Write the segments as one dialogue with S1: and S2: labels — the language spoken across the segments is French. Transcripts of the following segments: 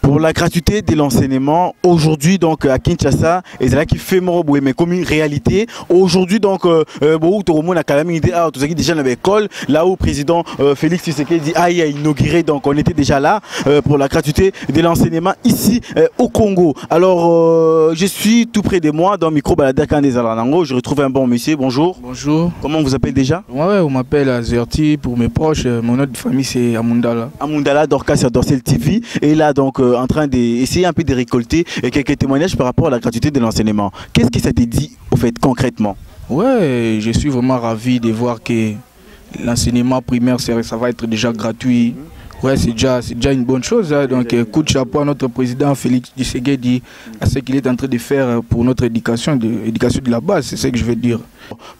S1: pour la gratuité de l'enseignement aujourd'hui donc à Kinshasa et c'est là qui fait moroboué mais comme une réalité aujourd'hui donc beaucoup tout le monde a quand même une idée tout ça qui déjà dans l'école là où le président Félix Tshisekedi a inauguré donc on était déjà là pour la gratuité de l'enseignement ici au Congo. Alors je suis tout près de moi dans le micro Balader Kandé Zalanango, je retrouve un bon monsieur. Bonjour.
S2: Bonjour.
S1: Comment on vous appelle déjà?
S2: Ouais, on m'appelle Azerti pour mes proches. Mon nom de famille c'est Amundala.
S1: Amundala Dorcas sur Dorsel TV et là donc en train d'essayer un peu de récolter quelques témoignages par rapport à la gratuité de l'enseignement. Qu'est-ce que ça te dit au fait concrètement?
S2: Ouais, je suis vraiment ravi de voir que l'enseignement primaire ça va être déjà gratuit. Ouais, c'est déjà une bonne chose. Hein. Donc, coup de chapeau à notre président Félix Tshisekedi à ce qu'il est en train de faire pour notre éducation de la base, c'est ce que je veux dire.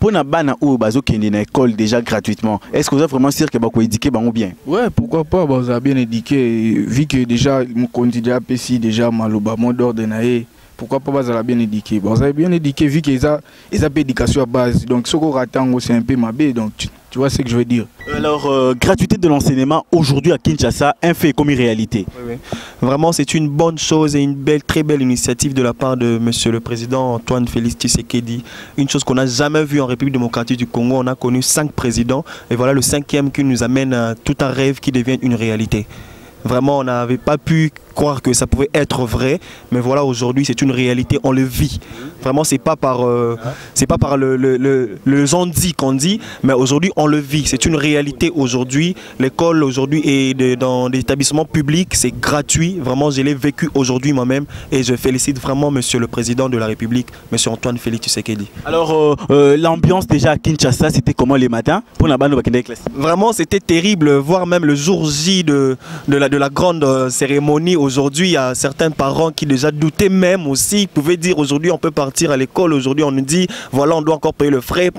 S1: Pour na bana ou bazo qui est dans l'école déjà gratuitement, est-ce que vous êtes vraiment sûr que vous pouvez éduquer ou bien?
S2: Ouais, pourquoi pas, vous avez bien éduqué, vu que déjà, mon candidat PC déjà maloba mon d'ordre naé. Pourquoi pas vous avez bien éduqué? Vous avez bien éduqué vu qu'ils ont l'éducation à base. Donc, ce qu'on attend, c'est un peu ma baie. Donc, tu vois ce que je veux dire.
S1: Alors, gratuité de l'enseignement aujourd'hui à Kinshasa, un fait comme une réalité.
S3: Oui. Vraiment, c'est une bonne chose et une très belle initiative de la part de Monsieur le Président Antoine Félix Tshisekedi. Une chose qu'on n'a jamais vue en République démocratique du Congo. On a connu 5 présidents et voilà le 5e qui nous amène à tout un rêve qui devient une réalité. Vraiment, on n'avait pas pu croire que ça pouvait être vrai, mais voilà, aujourd'hui, c'est une réalité, on le vit. Vraiment, c'est pas par le zondi qu'on dit, mais aujourd'hui, on le vit. C'est une réalité aujourd'hui. L'école, aujourd'hui, est dans des établissements publics, c'est gratuit. Vraiment, je l'ai vécu aujourd'hui moi-même et je félicite vraiment Monsieur le Président de la République, Monsieur Antoine Félix Tshisekedi.
S1: Alors, l'ambiance déjà à Kinshasa, c'était comment les matins pour la bande de classe?
S3: Vraiment, c'était terrible, voire même le jour J de la grande cérémonie. Aujourd'hui, il y a certains parents qui déjà doutaient même aussi, ils pouvaient dire aujourd'hui on peut partir à l'école, aujourd'hui on nous dit voilà on doit encore payer le frais,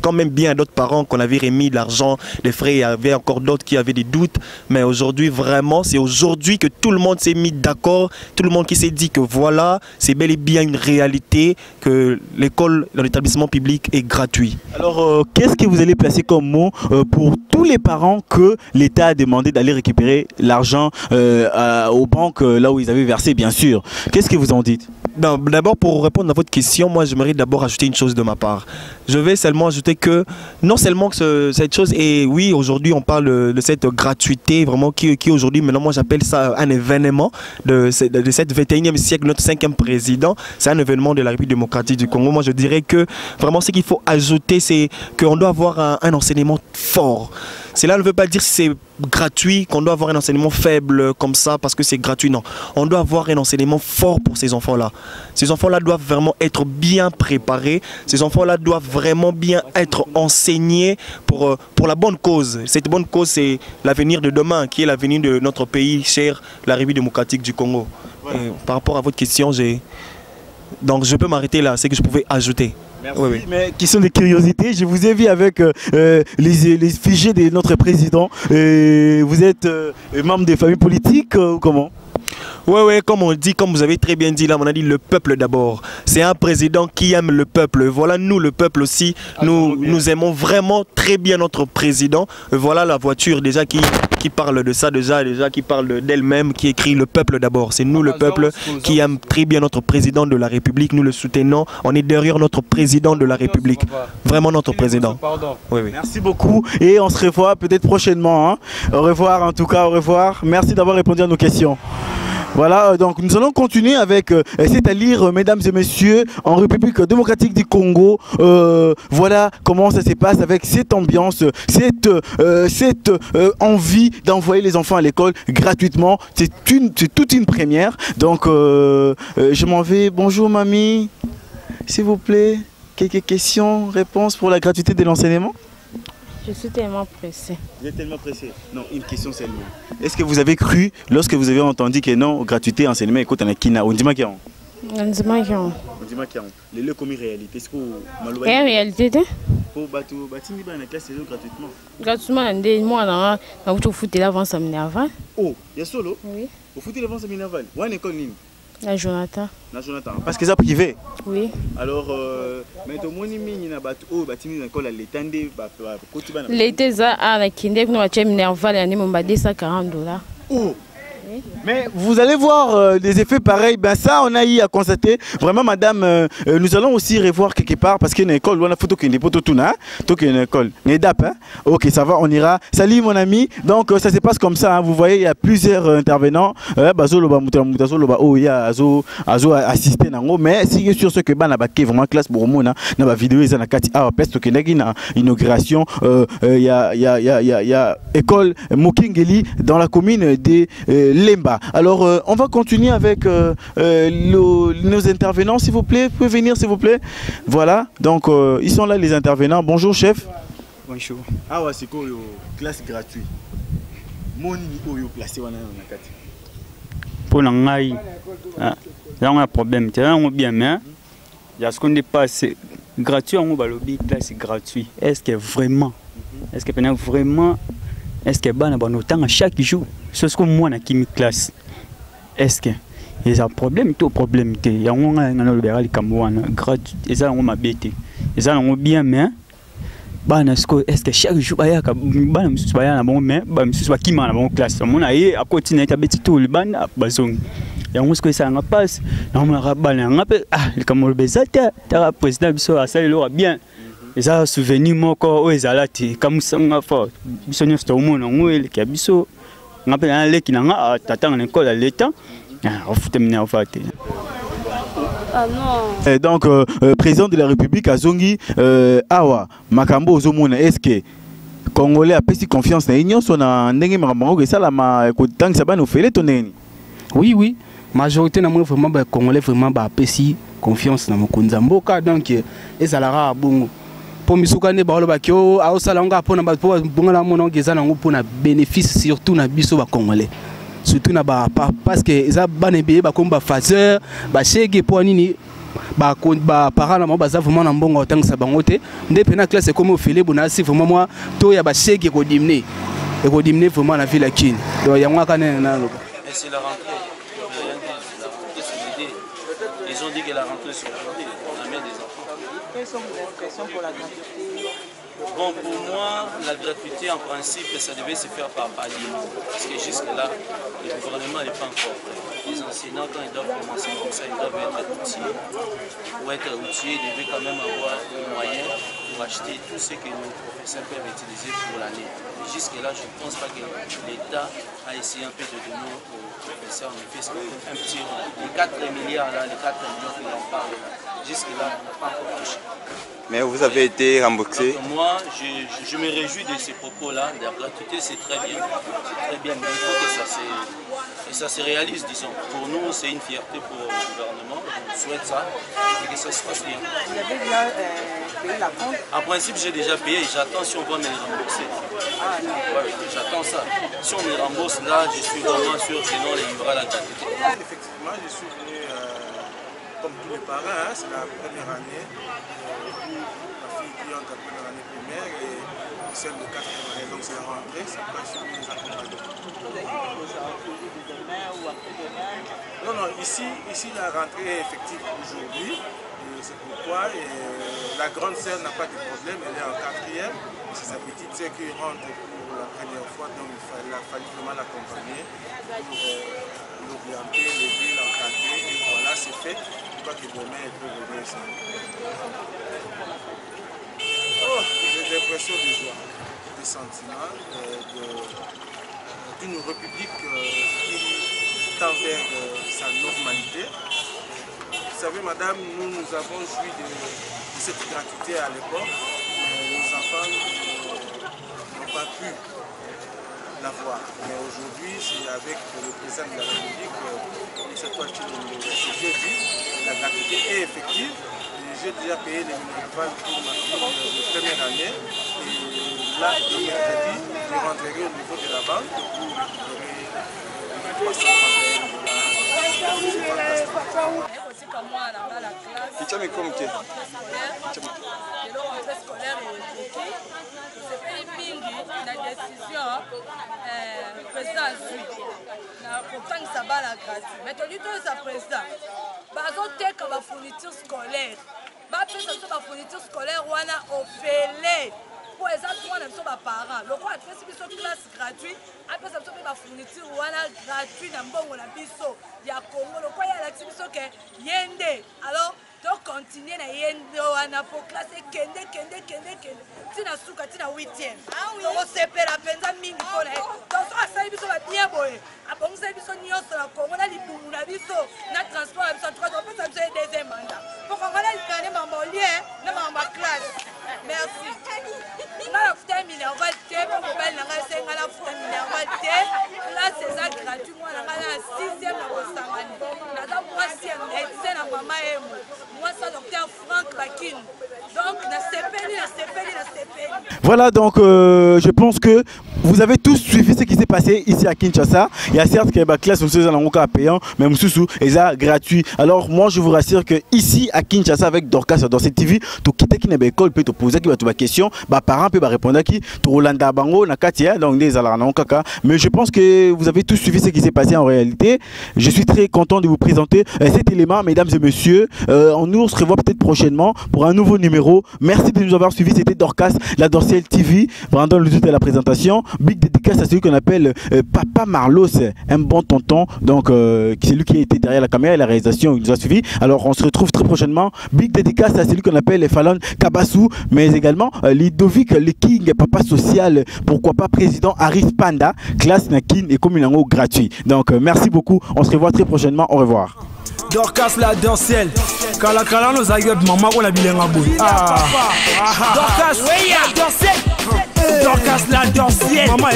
S3: quand même bien d'autres parents qu'on avait remis de l'argent, des frais, il y avait encore d'autres qui avaient des doutes, mais aujourd'hui vraiment c'est aujourd'hui que tout le monde s'est mis d'accord, tout le monde qui s'est dit que voilà c'est bel et bien une réalité que l'école dans l'établissement public est gratuit.
S1: Alors qu'est-ce que vous allez placer comme mot pour tous les parents que l'État a demandé d'aller récupérer l'argent aux banques là où ils avaient versé bien sûr? Qu'est-ce que vous en dites?
S3: D'abord pour répondre à votre question, moi j'aimerais d'abord ajouter une chose de ma part. Je vais seulement ajouter que non seulement que cette chose, et oui aujourd'hui on parle de cette gratuité vraiment qui aujourd'hui maintenant moi j'appelle ça un événement de cette 21e siècle, notre 5e président, c'est un événement de la République démocratique du Congo. Moi je dirais que vraiment ce qu'il faut ajouter c'est qu'on doit avoir un enseignement fort. Cela ne veut pas dire que c'est gratuit, qu'on doit avoir un enseignement faible comme ça parce que c'est gratuit, non. On doit avoir un enseignement fort pour ces enfants-là. Ces enfants-là doivent vraiment être bien préparés. Ces enfants-là doivent vraiment bien être enseignés pour la bonne cause. Cette bonne cause, c'est l'avenir de demain, qui est l'avenir de notre pays cher, la République démocratique du Congo. Voilà. Par rapport à votre question, donc je peux m'arrêter là, c'est que je pouvais ajouter.
S1: Merci, oui. Mais qui sont des curiosités. Je vous ai vu avec les fichiers de notre président. Vous êtes membre des familles politiques ou comment?
S3: Oui, comme on dit, comme vous avez très bien dit là, on a dit le peuple d'abord. C'est un président qui aime le peuple. Voilà, nous, le peuple aussi, nous aimons vraiment très bien notre président. Voilà la voiture déjà qui parle de ça, déjà qui parle d'elle-même, qui écrit le peuple d'abord. C'est nous, le peuple, qui aime très bien notre président de la République. Nous le soutenons. On est derrière notre président de la République. Vraiment notre président.
S1: Oui. Merci beaucoup et on se revoit peut-être prochainement. Hein. Au revoir en tout cas, au revoir. Merci d'avoir répondu à nos questions. Voilà, donc nous allons continuer avec, c'est-à-dire, mesdames et messieurs, en République démocratique du Congo, voilà comment ça se passe avec cette ambiance, cette envie d'envoyer les enfants à l'école gratuitement. C'est toute une première. Donc, je m'en vais. Bonjour mamie, s'il vous plaît, quelques questions, réponses pour la gratuité de l'enseignement?
S4: Je suis tellement pressée.
S1: Vous êtes tellement pressée? Non, une question seulement. Est-ce que vous avez cru, lorsque vous avez entendu que non, gratuité, enseignement, écoute, on a Kina, on dit ma kian?
S4: On dit ma kian.
S1: On dit ma kian. Les lieux comme réalité, est-ce que vous
S4: m'avez en réalité?
S1: Pour bateau, bâtiment, dans la classe, c'est gratuitement.
S4: Gratuitement, moi, on a foutu l'avance à Minerval.
S1: Oh, il y a solo?
S4: Oui.
S1: Vous foutez l'avance à Minerval? Où est l'école?
S4: La Jonathan.
S1: La Jonathan. Parce que c'est privé?
S4: Oui.
S1: Alors, maintenant, moi,
S4: l'été, ça, à la Kindek, nous avons Minerval, il y a $240.
S1: Oh!
S4: Oui.
S1: Mais vous allez voir des effets pareils. Ben ça, on a eu à constater. Vraiment, madame, nous allons aussi revoir quelque part parce qu'il y a une école. On a photo qui est une école. Ok, ça va, on ira. Salut mon ami. Donc ça se passe comme ça. Hein. Vous voyez, il y a plusieurs intervenants. Oh, il y a Azo assisté. Mais si sur ce que ban a vraiment classe pour moi, na ba vidéo ils en a kati ah peste que na inauguration. Il y a école Mokingeli dans la commune de Lemba. Alors, on va continuer avec nos intervenants, s'il vous plaît. Vous pouvez venir, s'il vous plaît. Voilà, donc ils sont là, les intervenants. Bonjour, chef.
S5: Bonjour.
S1: Ah, ouais, c'est quoi, classe gratuite? Mon niveau placé, on a kati.
S5: Pour l'angaï, là on a un problème. On bien, mais il y a ce qu'on dépasse gratuit, on va lobby classe gratuit. Est-ce que vraiment, est-ce que ban a autant chaque jour, c'est ce que moi na qui classe. Est-ce que il y a un problème, tout problème, il y a un libéral Cameroun gratuit, et ça on m'a bêté, et ça on bien, mais est-ce que chaque jour il y a un bon mais soit qui m'a bon classe, on a eu à continuer à bêter tout le ban à bazong. Et on sait que ça passe, on a rabalé, on appelle le Cameroun bezata, t'as président biso à ça il aura bien. Et ça souvenir moi quand ils allaient comme ça on a fait, biso nous c'était au monde on est qui a biso, on appelle un lait qui n'a t'attend l'école à l'état, on fout terminer en fait.
S4: Ah non.
S1: Et donc président de la République Azongi Awa Makambo Ozomona est-ce que Congolais a pris confiance dans l'union son a ndenge makambo que ça la ma tant que ça va nous faire tonner.
S2: Oui oui, majorité na moi vraiment ba Congolais vraiment ba pesi confiance na mokonza mboka donc et ça la bongo. Pour misukane ba loba kyo a osalanga pona ba po bongala mono ngeza nango pona bénéfice surtout na biso ba Congolais. Surtout na ba parce que eza banebe ba komba phaseur ba chege po nini ba parents na ba za vraiment na mbongo otangisa bango te nde pena classe comme ofele bona si vraiment moi to ya ba chege ko diminuer vraiment la ville à Kin donc ya moi kana na loba
S6: c'est la rentrée c'est l'idée ils ont dit que la rentrée c'est aujourd'hui on amène des enfants.
S7: Quelles sont vos impressions pour la gratuité?
S6: Bon, pour moi, la gratuité, en principe, ça devait se faire par palier. Parce que jusque-là, le gouvernement n'est pas encore prêt. Les enseignants, quand ils doivent commencer comme ça, ils doivent être outillés. Pour être outillés, ils devaient quand même avoir les moyens pour acheter tout ce que nos professeurs peuvent utiliser pour l'année. Jusque-là, je ne pense pas que l'État a essayé un peu de donner aux professeurs en effet un petit rond. Les 4 milliards, là, les 4 millions que l'on parle, jusque-là, on n'a pas encore touché.
S8: Mais vous avez été remboursé?
S6: Donc, moi, je me réjouis de ces propos-là. La gratuité, c'est très bien. C'est très bien, mais il faut que ça se réalise, disons. Pour nous, c'est une fierté pour le gouvernement. On souhaite ça et que ça se passe bien.
S7: Vous avez déjà payé la compte?
S6: En principe, j'ai déjà payé. J'attends si on va me rembourser.
S7: Ah non.
S6: Ouais, j'attends ça. Si on me rembourse, là, je suis vraiment sûr que sinon, on les livrera la gratuité.
S9: Effectivement, je suis venu comme tous les parents. Hein, c'est la première année. Ma fille qui entre la première année primaire et celle de 4e année, donc c'est la rentrée, c'est pourquoi je suis venu les accompagner. Non, non, ici la rentrée est effective aujourd'hui, c'est pourquoi la grande sœur n'a pas de problème, elle est en 4e, c'est sa petite sœur qui rentre pour la première fois, donc il a fallu vraiment l'accompagner pour l'orienter, l'aider, l'encadrer, et voilà, c'est fait. Je crois que demain, elle peut venir ça. Oh, des impressions de joie, des sentiments d'une république qui tend vers sa normalité. Vous savez, madame, nous avons joui de cette gratuité à l'époque, mais nos enfants n'ont pas pu l'avoir. Mais aujourd'hui, c'est avec le président de la République, cette fois la gratuité est effective. J'ai déjà payé les minérales pour ma fille de première année. Et là, le mercredi, je rentrerai au niveau de la banque pour récupérer 331 $. C'est fantastique.
S10: Mais tu dis que ça président, bazoteka ba fourniture scolaire, ba pesa so ba fourniture scolaire wana ofele pour les droits de nos parents. Le quoi après c'est une classe gratuite, après ça c'est ma fourniture wana gratuit na mbongo na biso ya Congo. Le quoi ya la tibiso que yende. Alors donc continuer na yende wana pour classe kende. Tina suka tina 8e. Donc on separa penza mingi pona. Donc ça ça biso ba bien boye. Abongo ça biso nyonso na Congo na libumu na biso na transport biso trois on peut ça biso deuxième mandat. Pour qu'on va aller gagner mambo lien na mambo classe. Merci. On a fait un milliard de mon mobile n'a pas fait un milliard de là c'est ça gratuit moi n'a pas 6e na Bosangani. Na da moi si médecin na mama emo. Moi ça docteur Franck Bakin. Donc na CPL.
S1: Voilà, donc je pense que vous avez tous suivi ce qui s'est passé ici à Kinshasa. Il y a certes que la classe est payant, mais c'est gratuit. Alors moi je vous rassure que ici à Kinshasa avec Dorcas dans cette TV, tu quittes qui n'est pas école, peut te poser des questions, parents peuvent répondre à qui, tu Rolanda Bango, Nakatia, donc des Alarana. Mais je pense que vous avez tous suivi ce qui s'est passé en réalité. Je suis très content de vous présenter cet élément, mesdames et messieurs. On se revoit peut-être prochainement pour un nouveau numéro. Merci de nous avoir suivis. C'était Dorcas, la Dorciel TV. Pendant le de la présentation, big dédicace à celui qu'on appelle Papa Marlos, un bon tonton. Donc, c'est lui qui était derrière la caméra et la réalisation. Il nous a suivis. Alors, on se retrouve très prochainement. Big dédicace à celui qu'on appelle Fallon Kabassou, mais également Ludovic, le King, Papa Social. Pourquoi pas président Aris Panda, classe Nakin et communango gratuit. Donc, merci beaucoup. On se revoit très prochainement. Au revoir.
S11: Dorcas la Dorciel. Kala nos aïeux maman on a bien Dorcas la Dorciel. Dorcas la Dorciel. Maman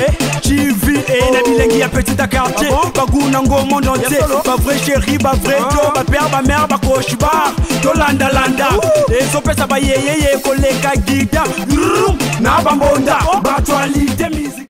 S11: tu vis et na bilengi ya petit quartier. Baguna ngo monde entier. Ba vrai chéri, ba vrai Joe, ba père, ba mère, ba coach bar. Tolanda landa. Et so pesa ba yeye koleka guida. Na bambonda. Ba actualité musique.